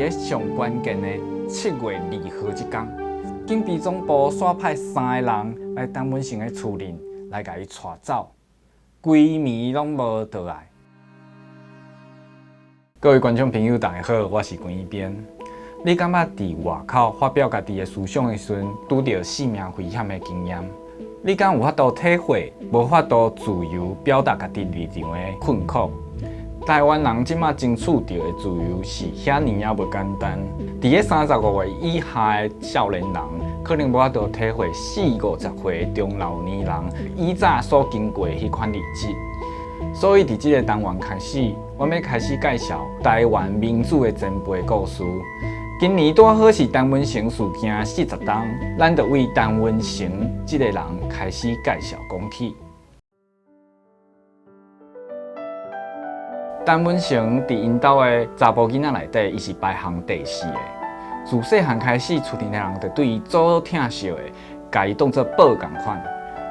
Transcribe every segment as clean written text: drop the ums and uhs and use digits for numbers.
咧上关键的7月2号这天，警备总部选派3个人来陈文成的厝里来甲伊带走，规暝拢无倒来。各位观众朋友，大家好，我是关一边。你感觉伫外口发表家己的思想的时阵，拄到性命危险的经验？你敢有法度体会无法度自由表达家己立场的困苦？台湾人即马争取到的自由是遐尼啊无简单。伫个35岁以下的少年人，可能无法度体会40-50岁的中老年人以早所经过的迄款日子。所以伫即个单元开始，我要开始介绍台湾民主的前辈故事。今年拄好是陈文成事件40周，咱就为陈文成这个人开始介绍讲起。陈文成伫因兜的查甫囡仔内底，伊是排行第4个。自细汉开始，厝里的人就对伊做疼惜的，甲伊当作宝共款。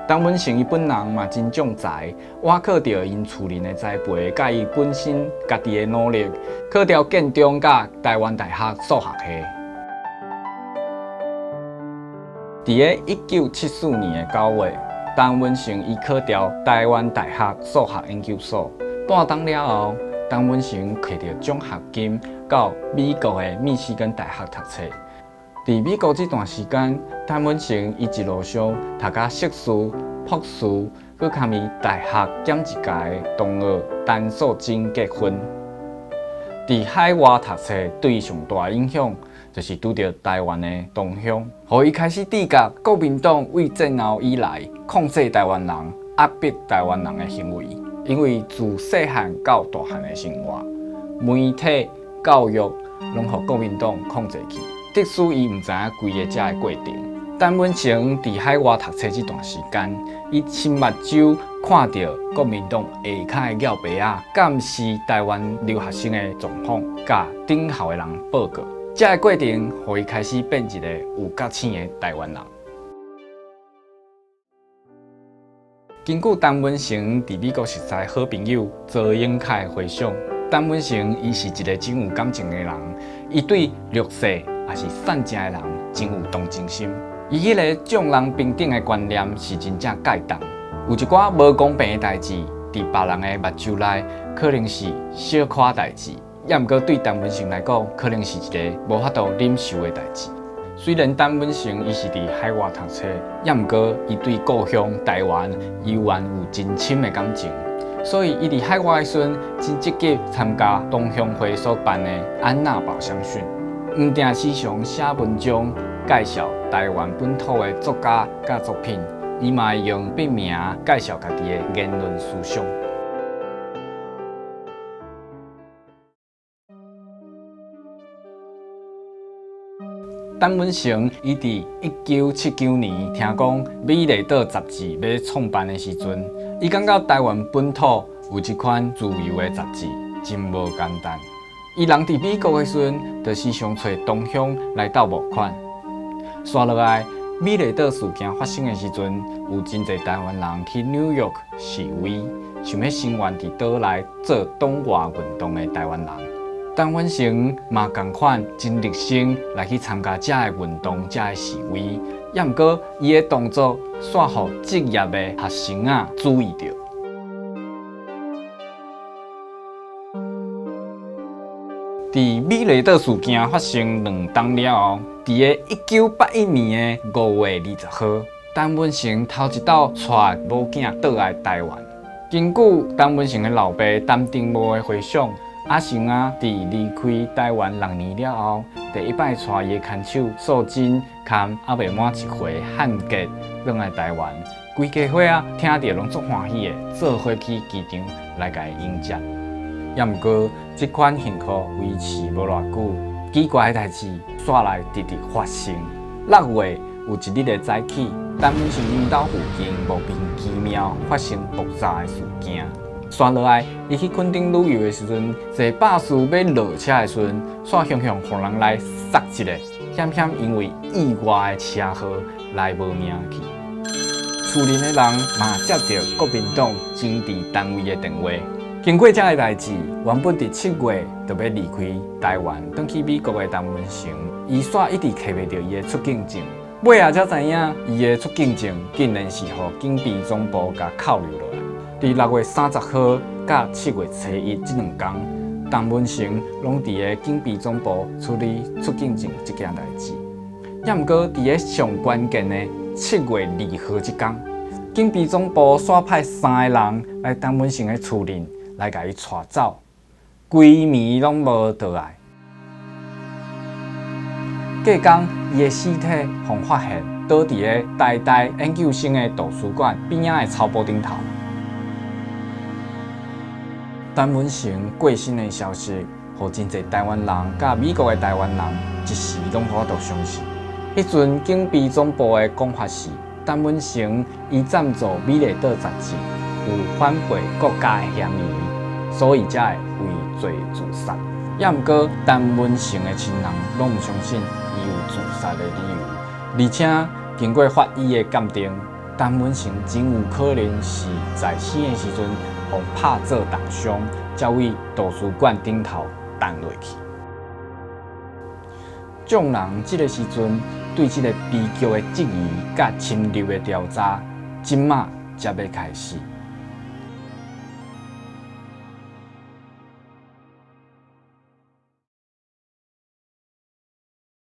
陈文成伊本人嘛真重才，我靠着因厝里的栽培，甲伊本身家己的努力，考调建中甲台湾大学数学系。伫个1974年的9月，陈文成伊考调台湾大学数学研究所。半当了后，陈文成摕到奖学金，到美国的密西根大学读册。伫美国这段时间，陈文成伊一路上读到硕士、博士，佮堪伊大学减一届的同学陈素贞结婚。伫海外读册对伊上大影响，就是拄到台湾的同乡，互伊开始知觉国民党为战后以来控制台湾人、压迫台湾人的行为。因为自细汉到大汉的生活，媒体、教育拢互国民党控制去。即使伊毋知影规个遮个过程，陈文成伫海外读册这段时间，伊亲目睭看到国民党下骹的鸟白仔监视台湾留学生的状况，甲顶校的人报告。遮个过程，互伊开始变一个有觉醒的台湾人。根据陈文成伫美国熟识好朋友左永凯回想，陈文成伊是一个真有感情的人，伊对弱势也是善正的人真有同情心。伊迄个众人平等的观念是真正界动。有一寡无公平的代志，伫别人的目睭内可能是小可代志，也毋过对陈文成来讲，可能是一个无法度忍受的代志。虽然陈文成伊是伫海外读册，也毋过伊对故乡台湾依然有真深的感情，所以伊伫海外的时阵真积极参加同乡会所办的安娜宝相讯，毋定时常写文章介绍台湾本土的作家甲作品，伊嘛会用笔名介绍家己的言论思想。陈文成伊伫1979年听讲《美丽岛》杂志要创办的时阵，伊感觉台湾本土有一款自由的杂志真无简单。伊人伫美国的时阵，就时常找同乡来斗募款。刷落来，《美丽岛》事件发生的时阵，有真侪台湾人去纽约示威，想要声援伫岛内做党外运动的台湾人。陈文成嘛同款真热心来去参加遮个运动、遮个示威，也毋过伊的动作煞互职业的学生注意到。伫美丽岛事件发生2冬了后，伫个1981年的5月20号，陈文成头一道带某囝倒来台湾。根据陈文成的老爸陈定模的回想，阿成伫离开台湾6年了后，第一摆带伊的牵手素贞，含还未满1岁汉杰转来台湾，规家伙听到拢足欢喜的，做伙去机场来甲伊迎接。也毋过，这款幸福维持无偌久，奇怪的代志煞来直直发生。6月有一日的早起，陈文成因兜附近莫名其妙发生爆炸的事件。刷落来，伊去垦丁旅游的时阵，坐巴士要落车的时阵，煞向互人来杀一个，险险因为意外的车祸来无命去。厝里的人嘛接到国民党政治单位的电话，经过这个代志，原本伫7月就要离开台湾，返去美国的陈文成，伊煞一直摕袂到伊的出境证。尾仔才知影，伊的出境证竟然是互警备总部甲扣留落来。伫6月30号甲7月初1这2天，陈文成拢伫个警备总部处理出境证这件代志。也毋过伫个上关键的7月2号这天，警备总部煞派3个人来陈文成的厝里来甲伊带走，规暝拢无倒来。隔天，伊的尸体被发现倒伫个台大研究生的图书馆边仔的草坡顶头。陈文成过身的消息，互真侪台湾人甲美国的台湾人一时拢无法度相信。迄阵警备总部的讲法是，陈文成伊赞助美丽岛杂志，有反背国家的嫌疑，所以才会畏罪自杀。也毋过，陈文成的亲人拢毋相信伊有自杀的理由，而且经过法医的鉴定，陈文成真有可能是在死的时阵被拍做重伤，才为图书馆顶头弹落去。众人这个时阵对这个悲剧的质疑甲深入的调查，今麦才要开始。